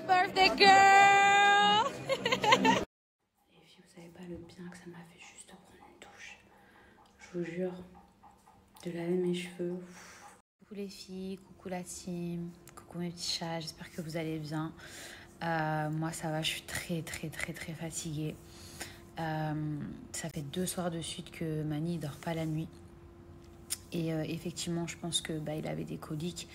birthday girl. Les filles, vous savez pas le bien que ça m'a fait juste de prendre une douche. Je vous jure, de laver mes cheveux. Coucou les filles, coucou la team, coucou mes petits chats, j'espère que vous allez bien. Moi ça va, je suis très fatiguée. Ça fait 2 soirs de suite que Mani ne dort pas la nuit. Et effectivement, je pense que il avait des coliques.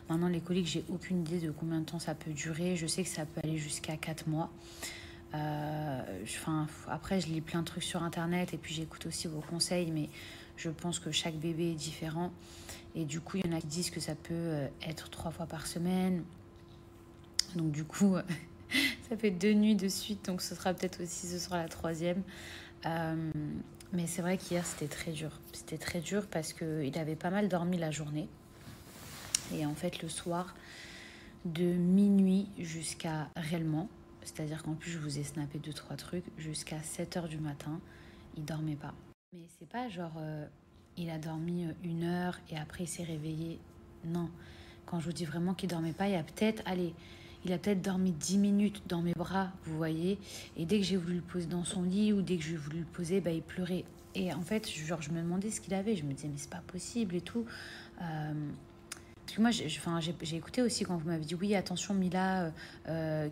Maintenant, les coliques, j'ai aucune idée de combien de temps ça peut durer. Je sais que ça peut aller jusqu'à 4 mois. Après, je lis plein de trucs sur Internet et puis j'écoute aussi vos conseils, mais je pense que chaque bébé est différent. Et du coup, il y en a qui disent que ça peut être 3 fois par semaine. Donc du coup, ça fait 2 nuits de suite, donc ce sera peut-être aussi ce soir la 3e. Mais c'est vrai qu'hier, c'était très dur. C'était très dur parce qu'il avait pas mal dormi la journée. Et en fait, le soir, de minuit jusqu'à réellement, c'est-à-dire qu'en plus, je vous ai snappé 2-3 trucs, jusqu'à 7h du matin, il dormait pas. Mais c'est pas genre, il a dormi 1 heure et après il s'est réveillé. Non. Quand je vous dis vraiment qu'il dormait pas, il a peut-être dormi 10 minutes dans mes bras, vous voyez. Et dès que j'ai voulu le poser dans son lit ou dès que j'ai voulu le poser, il pleurait. Et en fait, genre, je me demandais ce qu'il avait. Je me disais, mais c'est pas possible et tout. Parce que moi, j'ai écouté aussi quand vous m'avez dit, oui, attention Mila,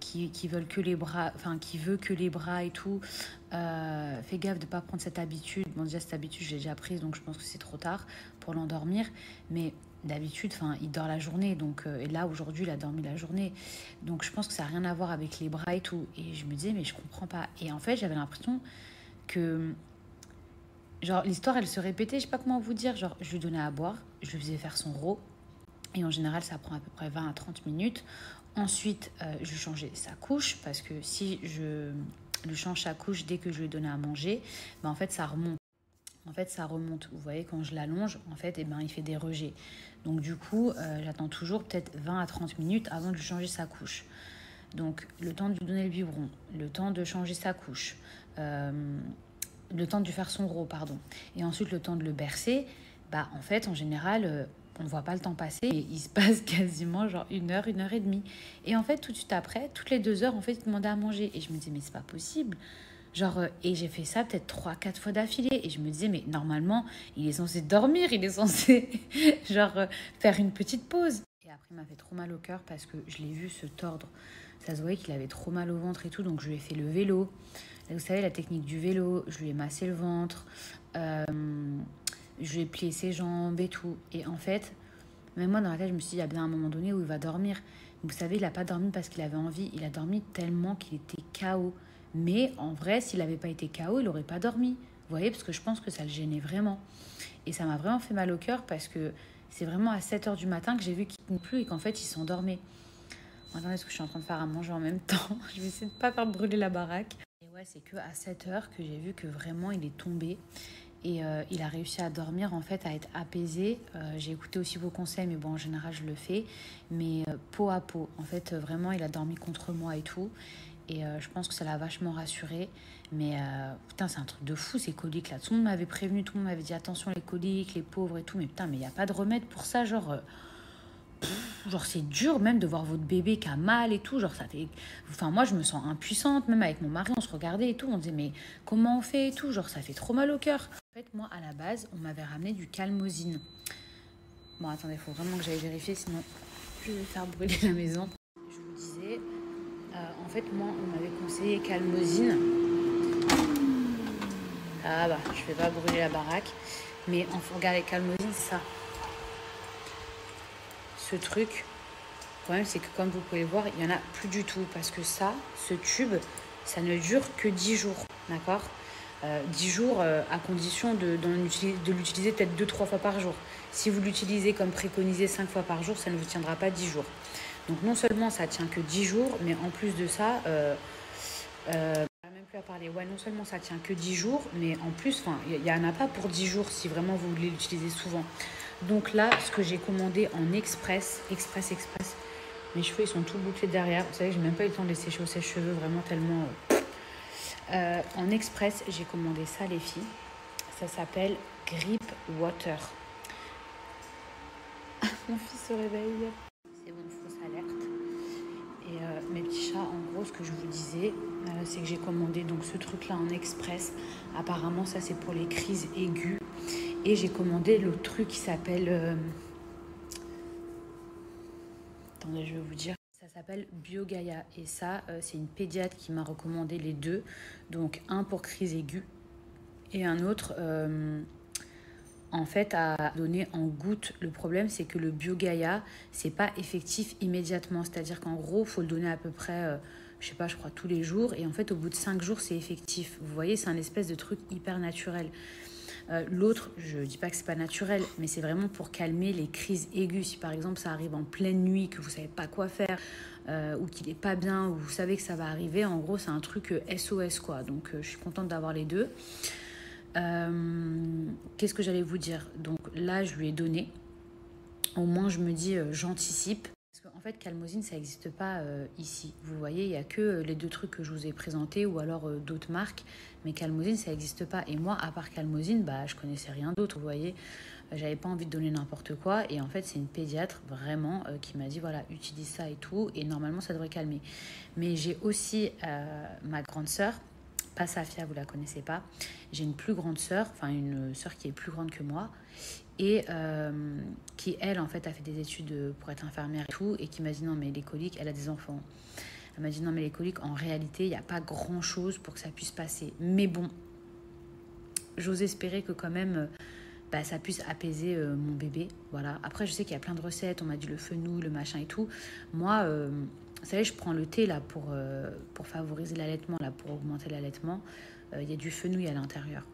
qui veulent que les bras, qui veut que les bras et tout. Fais gaffe de ne pas prendre cette habitude. Bon, déjà, cette habitude, je l'ai déjà prise, donc je pense que c'est trop tard pour l'endormir. Mais d'habitude, il dort la journée. Donc, et là, aujourd'hui, il a dormi la journée. Donc, je pense que ça n'a rien à voir avec les bras et tout. Et je me disais, mais je comprends pas. Et en fait, j'avais l'impression que, genre, l'histoire, elle se répétait. Je sais pas comment vous dire. Genre, je lui donnais à boire, je lui faisais faire son rot. Et en général, ça prend à peu près 20 à 30 minutes. Ensuite, je changeais sa couche parce que si je lui change sa couche dès que je lui ai donné à manger, en fait, ça remonte. Vous voyez, quand je l'allonge, en fait, il fait des rejets. Donc, du coup, j'attends toujours peut-être 20 à 30 minutes avant de lui changer sa couche. Donc, le temps de lui donner le biberon, le temps de changer sa couche, le temps de lui faire son rot, pardon. Et ensuite, le temps de le bercer. En fait, en général, on ne voit pas le temps passer et il se passe quasiment genre 1 heure, 1 heure et demie. Et en fait, tout de suite après, toutes les 2 heures, en fait, il demandait à manger. Et je me disais, mais c'est pas possible. Genre, et j'ai fait ça peut-être 3-4 fois d'affilée. Et je me disais, mais normalement, il est censé dormir, il est censé, genre, faire une petite pause. Et après, il m'a fait trop mal au cœur parce que je l'ai vu se tordre. Ça se voyait qu'il avait trop mal au ventre et tout. Donc, je lui ai fait le vélo. Et vous savez, la technique du vélo, je lui ai massé le ventre. Je lui ai plié ses jambes et tout. Et en fait, même moi, dans la tête, je me suis dit, il y a bien un moment donné où il va dormir. Vous savez, il n'a pas dormi parce qu'il avait envie. Il a dormi tellement qu'il était KO. Mais en vrai, s'il n'avait pas été KO, il n'aurait pas dormi. Vous voyez, parce que je pense que ça le gênait vraiment. Et ça m'a vraiment fait mal au cœur parce que c'est vraiment à 7h du matin que j'ai vu qu'il ne tenait plus et qu'en fait, il s'endormait. Attendez, est-ce que je suis en train de faire à manger en même temps? Je vais essayer de ne pas faire brûler la baraque. Et ouais, c'est qu'à 7h que j'ai vu que vraiment, il est tombé. Et il a réussi à dormir, en fait, à être apaisé. J'ai écouté aussi vos conseils, mais bon, en général, je le fais. Mais peau à peau. En fait, vraiment, il a dormi contre moi et tout. Et je pense que ça l'a vachement rassuré. Mais putain, c'est un truc de fou, ces coliques là. Tout le monde m'avait prévenu, tout le monde m'avait dit attention les coliques, les pauvres et tout. Mais putain, mais il n'y a pas de remède pour ça. Genre, c'est dur même de voir votre bébé qui a mal et tout. Genre, ça fait. Enfin, moi, je me sens impuissante. Même avec mon mari, on se regardait et tout. On disait, mais comment on fait et tout. Genre, ça fait trop mal au cœur. En fait, moi, à la base, on m'avait ramené du Calmosine. Bon, attendez, il faut vraiment que j'aille vérifier, sinon je vais faire brûler la maison. Je vous disais, en fait, moi, on m'avait conseillé Calmosine. Ah bah, je vais pas brûler la baraque. Mais regardez, Calmosine, c'est ça. Ce truc, le problème, c'est que comme vous pouvez voir, il n'y en a plus du tout. Parce que ça, ce tube, ça ne dure que 10 jours, d'accord ? 10 jours à condition de l'utiliser peut-être 2-3 fois par jour. Si vous l'utilisez comme préconisé 5 fois par jour, ça ne vous tiendra pas 10 jours. Donc non seulement ça tient que 10 jours, mais en plus de ça, même plus à parler. Ouais, non seulement ça tient que 10 jours, mais en plus, il n'y en a pas pour 10 jours si vraiment vous voulez l'utiliser souvent. Donc là, ce que j'ai commandé en express, mes cheveux ils sont tout bouclés derrière. Vous savez, j'ai même pas eu le temps de les sécher au sèche-cheveux, vraiment tellement... en express, j'ai commandé ça, les filles. Ça s'appelle Grip Water. Mon fils se réveille. C'est bon, fausse alerte. Et mes petits achats, en gros, ce que je vous disais, c'est que j'ai commandé donc ce truc-là en express. Apparemment, ça, c'est pour les crises aiguës. Et j'ai commandé l'autre truc qui s'appelle... Attendez, je vais vous dire. Ça s'appelle BioGaia. Et ça, c'est une pédiatre qui m'a recommandé les deux. Donc, un pour crise aiguë et un autre... en fait, à donner en gouttes. Le problème, c'est que le BioGaia, c'est pas effectif immédiatement. C'est-à-dire qu'en gros, il faut le donner à peu près, je sais pas, je crois, tous les jours. Et en fait, au bout de 5 jours, c'est effectif. Vous voyez, c'est un espèce de truc hyper naturel. L'autre, je dis pas que c'est pas naturel, mais c'est vraiment pour calmer les crises aiguës. Si par exemple, ça arrive en pleine nuit, que vous savez pas quoi faire, ou qu'il est pas bien, ou vous savez que ça va arriver, en gros, c'est un truc SOS, quoi. Donc, je suis contente d'avoir les deux. Qu'est-ce que j'allais vous dire? Donc là, je lui ai donné. Au moins, je me dis, j'anticipe. Parce qu'en fait, Calmosine, ça n'existe pas ici. Vous voyez, il n'y a que les deux trucs que je vous ai présentés ou alors d'autres marques. Mais Calmosine, ça n'existe pas. Et moi, à part Calmosine, bah, je connaissais rien d'autre. Vous voyez, j'avais pas envie de donner n'importe quoi. Et en fait, c'est une pédiatre vraiment qui m'a dit, voilà, utilise ça et tout. Et normalement, ça devrait calmer. Mais j'ai aussi ma grande sœur. Pas Safia, vous la connaissez pas. J'ai une plus grande sœur, enfin une sœur qui est plus grande que moi et qui, elle, en fait, a fait des études pour être infirmière et tout, et qui m'a dit non, mais les coliques, elle a des enfants. Elle m'a dit non, mais les coliques, en réalité, il n'y a pas grand-chose pour que ça puisse passer. Mais bon, j'ose espérer que quand même, bah, ça puisse apaiser mon bébé. Voilà. Après, je sais qu'il y a plein de recettes, on m'a dit le fenouil, le machin et tout. Moi... vous savez, je prends le thé là pour favoriser l'allaitement, là, pour augmenter l'allaitement. Il y a du fenouil à l'intérieur.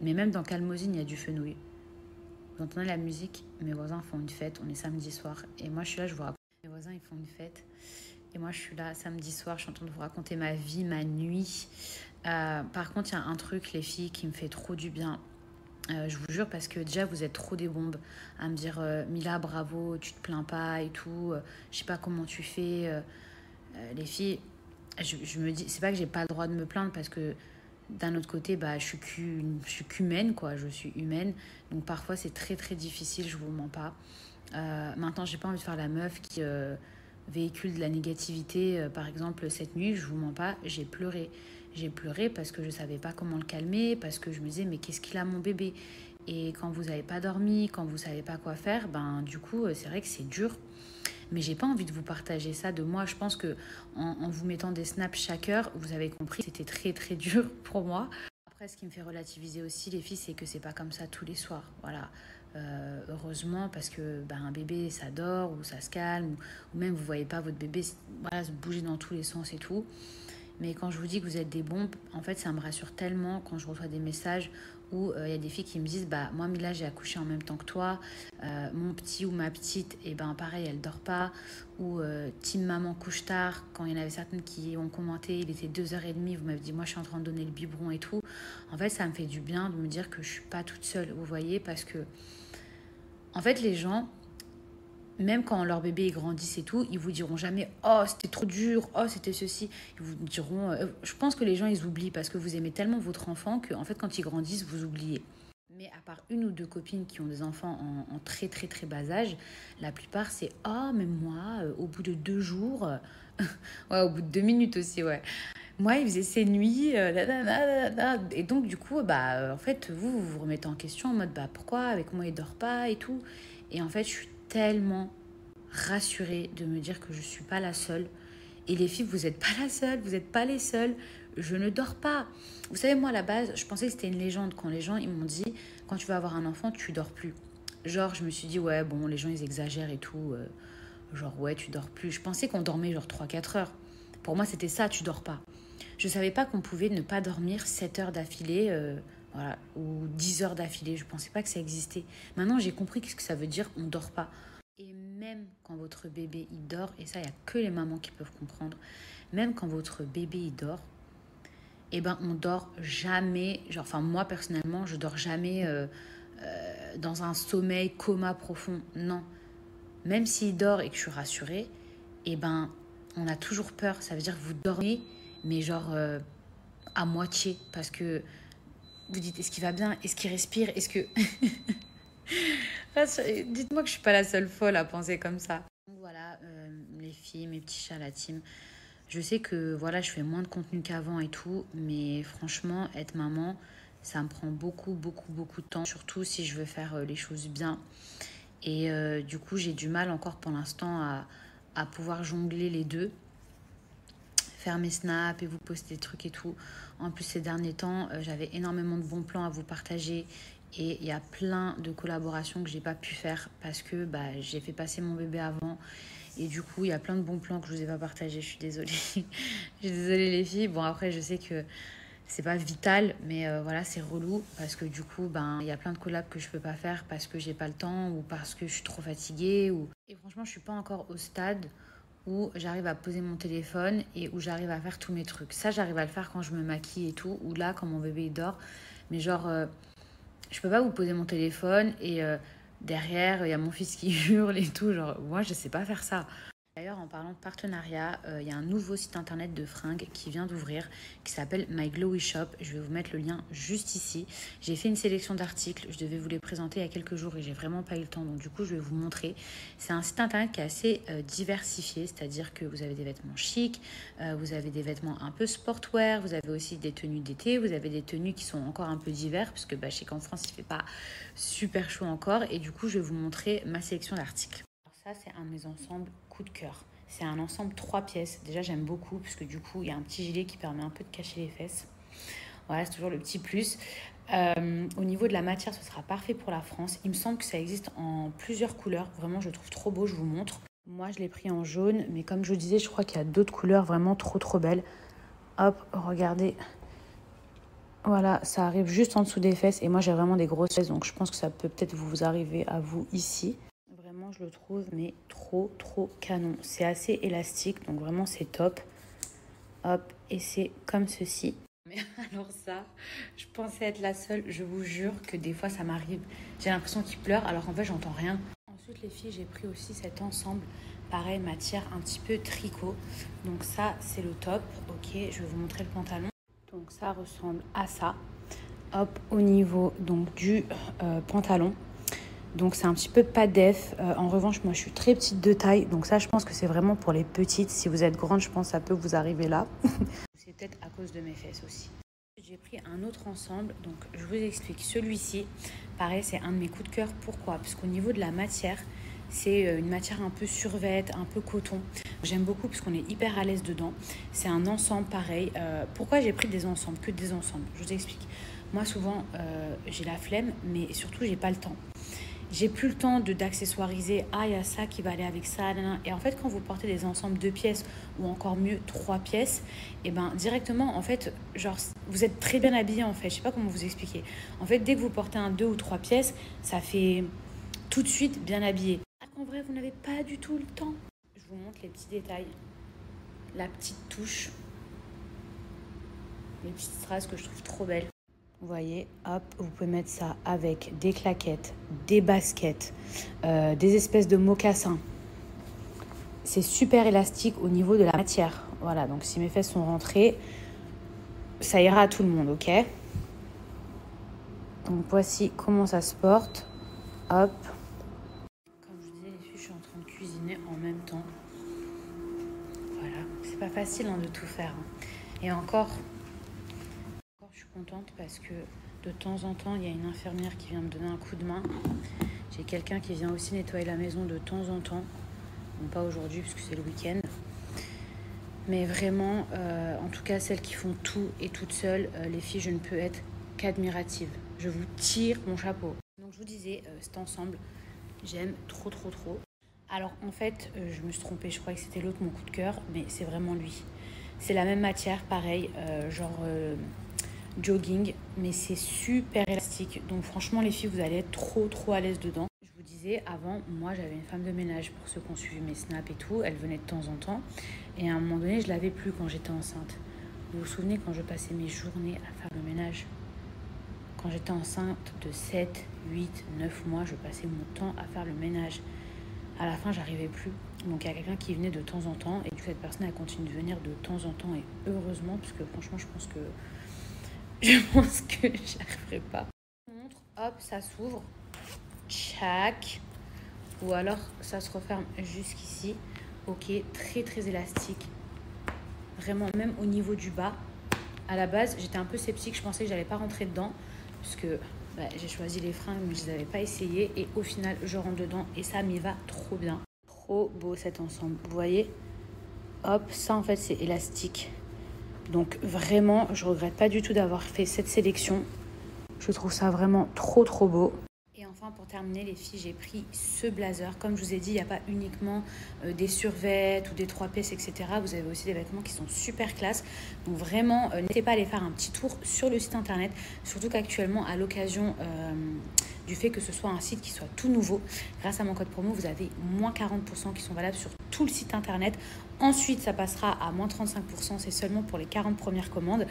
Mais même dans Calmosine, il y a du fenouil. Vous entendez la musique? Mes voisins font une fête. On est samedi soir. Et moi, je suis là, je vous raconte. Mes voisins, ils font une fête. Et moi, je suis là samedi soir. Je suis en train de vous raconter ma vie, ma nuit. Par contre, il y a un truc, les filles, qui me fait trop du bien. Je vous jure, parce que déjà vous êtes trop des bombes à me dire Mila, bravo, tu te plains pas et tout, je sais pas comment tu fais. Les filles, je me dis, c'est pas que j'ai pas le droit de me plaindre, parce que d'un autre côté, bah, je suis qu'humaine, quoi, je suis humaine, donc parfois c'est très très difficile, je vous mens pas. Maintenant, j'ai pas envie de faire la meuf qui véhicule de la négativité. Par exemple, cette nuit, je vous mens pas, j'ai pleuré. J'ai pleuré parce que je savais pas comment le calmer, parce que je me disais, mais qu'est-ce qu'il a, mon bébé? Et quand vous n'avez pas dormi, quand vous savez pas quoi faire, ben du coup, c'est vrai que c'est dur. Mais j'ai pas envie de vous partager ça de moi. Je pense que en vous mettant des snaps chaque heure, vous avez compris, c'était très très dur pour moi. Après, ce qui me fait relativiser aussi, les filles, c'est que c'est pas comme ça tous les soirs. Voilà. Heureusement, parce que ben, un bébé, ça dort ou ça se calme, ou même vous voyez pas votre bébé, voilà, se bouger dans tous les sens et tout. Mais quand je vous dis que vous êtes des bombes, en fait, ça me rassure tellement quand je reçois des messages où il y a des filles qui me disent, bah moi Mila, j'ai accouché en même temps que toi, mon petit ou ma petite, et ben pareil, elle dort pas, ou team maman couche tard. Quand il y en avait certaines qui ont commenté, il était 2h30, vous m'avez dit, moi je suis en train de donner le biberon et tout. En fait, ça me fait du bien de me dire que je suis pas toute seule, vous voyez, parce que en fait, les gens, même quand leur bébé grandisse et tout, ils vous diront jamais oh c'était trop dur, oh c'était ceci. Ils vous diront, je pense que les gens ils oublient parce que vous aimez tellement votre enfant que en fait quand ils grandissent vous oubliez. Mais à part une ou deux copines qui ont des enfants en très très très bas âge, la plupart c'est oh mais moi au bout de 2 jours, ouais au bout de 2 minutes aussi ouais. Moi, il faisait ses nuits, et donc du coup, bah, en fait, vous vous remettez en question en mode, bah, pourquoi, avec moi, il dort pas et tout. Et en fait, je suis tellement rassurée de me dire que je suis pas la seule. Et les filles, vous n'êtes pas la seule, vous n'êtes pas les seules. Je ne dors pas. Vous savez, moi, à la base, je pensais que c'était une légende quand les gens, ils m'ont dit, quand tu vas avoir un enfant, tu dors plus. Genre, je me suis dit, ouais, bon, les gens, ils exagèrent et tout. Genre, ouais, tu dors plus. Je pensais qu'on dormait genre 3 4 heures. Pour moi, c'était ça, tu dors pas. Je savais pas qu'on pouvait ne pas dormir 7 heures d'affilée, voilà, ou 10 heures d'affilée. Je pensais pas que ça existait. Maintenant, j'ai compris ce que ça veut dire, on dort pas. Et même quand votre bébé, il dort, et ça, il n'y a que les mamans qui peuvent comprendre, même quand votre bébé, il dort, eh ben, on dort jamais, genre, enfin, moi, personnellement, je dors jamais dans un sommeil coma profond. Non. Même s'il dort et que je suis rassurée, eh ben, on a toujours peur. Ça veut dire que vous dormez, mais genre à moitié. Parce que vous dites, est-ce qu'il va bien? Est-ce qu'il respire? Est-ce que... Dites-moi que je suis pas la seule folle à penser comme ça. Donc voilà, les filles, mes petits chats, la team. Je sais que voilà, je fais moins de contenu qu'avant et tout, mais franchement, être maman, ça me prend beaucoup, beaucoup, beaucoup de temps, surtout si je veux faire les choses bien. Et du coup, j'ai du mal encore pour l'instant à pouvoir jongler les deux, faire mes snaps et vous poster des trucs et tout. En plus, ces derniers temps, j'avais énormément de bons plans à vous partager. Et il y a plein de collaborations que j'ai pas pu faire parce que j'ai fait passer mon bébé avant. Et du coup, il y a plein de bons plans que je vous ai pas partagés. Je suis désolée. Je suis désolée les filles. Bon, après, je sais que c'est pas vital, mais voilà, c'est relou parce que du coup, il y a plein de collabs que je peux pas faire parce que j'ai pas le temps ou parce que je suis trop fatiguée. Et franchement, je suis pas encore au stade où j'arrive à poser mon téléphone et où j'arrive à faire tous mes trucs. Ça, j'arrive à le faire quand je me maquille et tout, ou là, quand mon bébé il dort. Mais genre, je peux pas vous poser mon téléphone et derrière, il y a mon fils qui hurle et tout. Genre, moi, je sais pas faire ça. D'ailleurs, en parlant de partenariat, il y a un nouveau site internet de fringues qui vient d'ouvrir, qui s'appelle My Glowy Shop. Je vais vous mettre le lien juste ici. J'ai fait une sélection d'articles, je devais vous les présenter il y a quelques jours et j'ai vraiment pas eu le temps, donc du coup je vais vous montrer. C'est un site internet qui est assez diversifié, c'est-à-dire que vous avez des vêtements chics, vous avez des vêtements un peu sportwear, vous avez aussi des tenues d'été, vous avez des tenues qui sont encore un peu d'hiver, parce que je sais qu'en France il fait pas super chaud encore, et du coup je vais vous montrer ma sélection d'articles. Ça, c'est un de mes ensembles coup de cœur. C'est un ensemble 3 pièces. Déjà, j'aime beaucoup parce que du coup, il y a un petit gilet qui permet un peu de cacher les fesses. Voilà, c'est toujours le petit plus. Au niveau de la matière, ce sera parfait pour la France. Il me semble que ça existe en plusieurs couleurs. Vraiment, je le trouve trop beau, je vous montre. Moi, je l'ai pris en jaune, mais comme je vous disais, je crois qu'il y a d'autres couleurs vraiment trop, trop belles. Hop, regardez. Voilà, ça arrive juste en dessous des fesses. Et moi, j'ai vraiment des grosses fesses, donc je pense que ça peut peut-être vous arriver à vous ici. Vraiment, je le trouve, mais trop, trop canon. C'est assez élastique, donc vraiment, c'est top. Hop, et c'est comme ceci. Mais alors ça, je pensais être la seule. Je vous jure que des fois, ça m'arrive. J'ai l'impression qu'il pleure, alors qu'en fait, j'entends rien. Ensuite, les filles, j'ai pris aussi cet ensemble. Pareil, matière un petit peu tricot. Donc ça, c'est le top. Ok, je vais vous montrer le pantalon. Donc ça ressemble à ça. Hop, au niveau donc du pantalon. Donc c'est un petit peu pas def. En revanche, moi je suis très petite de taille. Donc ça, je pense que c'est vraiment pour les petites. Si vous êtes grande, je pense que ça peut vous arriver là. C'est peut-être à cause de mes fesses aussi. J'ai pris un autre ensemble. Donc je vous explique. Celui-ci, pareil, c'est un de mes coups de cœur. Pourquoi? Parce qu'au niveau de la matière, c'est une matière un peu survêt, un peu coton. J'aime beaucoup parce qu'on est hyper à l'aise dedans. C'est un ensemble pareil. Pourquoi j'ai pris des ensembles? Que des ensembles. Je vous explique. Moi, souvent, j'ai la flemme, mais surtout, j'ai pas le temps. J'ai plus le temps d'accessoiriser. Ah, il y a ça qui va aller avec ça. Nanana. Et en fait, quand vous portez des ensembles 2 pièces ou encore mieux 3 pièces, et ben directement, en fait, genre, vous êtes très bien habillé en fait. Je sais pas comment vous expliquer. En fait, dès que vous portez un 2 ou 3 pièces, ça fait tout de suite bien habillé. En vrai, vous n'avez pas du tout le temps. Je vous montre les petits détails. La petite touche. Les petites strass que je trouve trop belles. Vous voyez, hop, vous pouvez mettre ça avec des claquettes, des baskets, des espèces de mocassins. C'est super élastique au niveau de la matière. Voilà, donc si mes fesses sont rentrées, ça ira à tout le monde, ok? Donc voici comment ça se porte. Hop. Comme je vous disais, les filles, je suis en train de cuisiner en même temps. Voilà, c'est pas facile de tout faire. Et encore, je suis contente parce que de temps en temps, il y a une infirmière qui vient me donner un coup de main. J'ai quelqu'un qui vient aussi nettoyer la maison de temps en temps. Bon, pas aujourd'hui parce que c'est le week-end. Mais vraiment, en tout cas, celles qui font tout et toutes seules, les filles, je ne peux être qu'admirative. Je vous tire mon chapeau. Donc je vous disais, cet ensemble, j'aime trop, trop, trop. Alors en fait, je me suis trompée. Je croyais que c'était l'autre, mon coup de cœur. Mais c'est vraiment lui. C'est la même matière, pareil, jogging, mais c'est super élastique. Donc franchement, les filles, vous allez être trop, trop à l'aise dedans. Je vous disais, avant, moi, j'avais une femme de ménage pour ceux qui ont suivi mes snaps et tout. Elle venait de temps en temps. Et à un moment donné, je l'avais plus quand j'étais enceinte. Vous vous souvenez quand je passais mes journées à faire le ménage? Quand j'étais enceinte de 7, 8, 9 mois, je passais mon temps à faire le ménage. À la fin, j'arrivais plus. Donc, il y a quelqu'un qui venait de temps en temps. Et du coup, cette personne, elle continue de venir de temps en temps. Et heureusement, parce que franchement, je pense que j'y arriverai pas. Montre, hop, ça s'ouvre. Tchac. Ou alors, ça se referme jusqu'ici. Ok, très, très élastique. Vraiment, même au niveau du bas. À la base, j'étais un peu sceptique. Je pensais que j'allais pas rentrer dedans. Parce que j'ai choisi les fringues, mais je les avais pas essayées. Et au final, je rentre dedans et ça m'y va trop bien. Trop beau cet ensemble. Vous voyez? Hop, ça en fait, c'est élastique. Donc vraiment, je regrette pas du tout d'avoir fait cette sélection. Je trouve ça vraiment trop beau. Et enfin, pour terminer, les filles, j'ai pris ce blazer. Comme je vous ai dit, il n'y a pas uniquement des survêtements ou des 3 pièces, etc. Vous avez aussi des vêtements qui sont super classe. Donc vraiment, n'hésitez pas à aller faire un petit tour sur le site internet. Surtout qu'actuellement, à l'occasion du fait que ce soit un site qui soit tout nouveau, grâce à mon code promo, vous avez moins 40% qui sont valables sur tout le site internet. Ensuite, ça passera à moins 35%. C'est seulement pour les 40 premières commandes.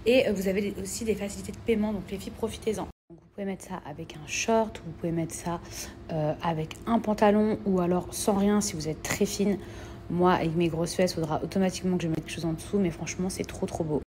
Et vous avez aussi des facilités de paiement. Donc les filles, profitez-en. Donc, vous pouvez mettre ça avec un short, vous pouvez mettre ça avec un pantalon ou alors sans rien si vous êtes très fine. Moi, avec mes grosses fesses, il faudra automatiquement que je mette quelque chose en dessous, mais franchement, c'est trop beau.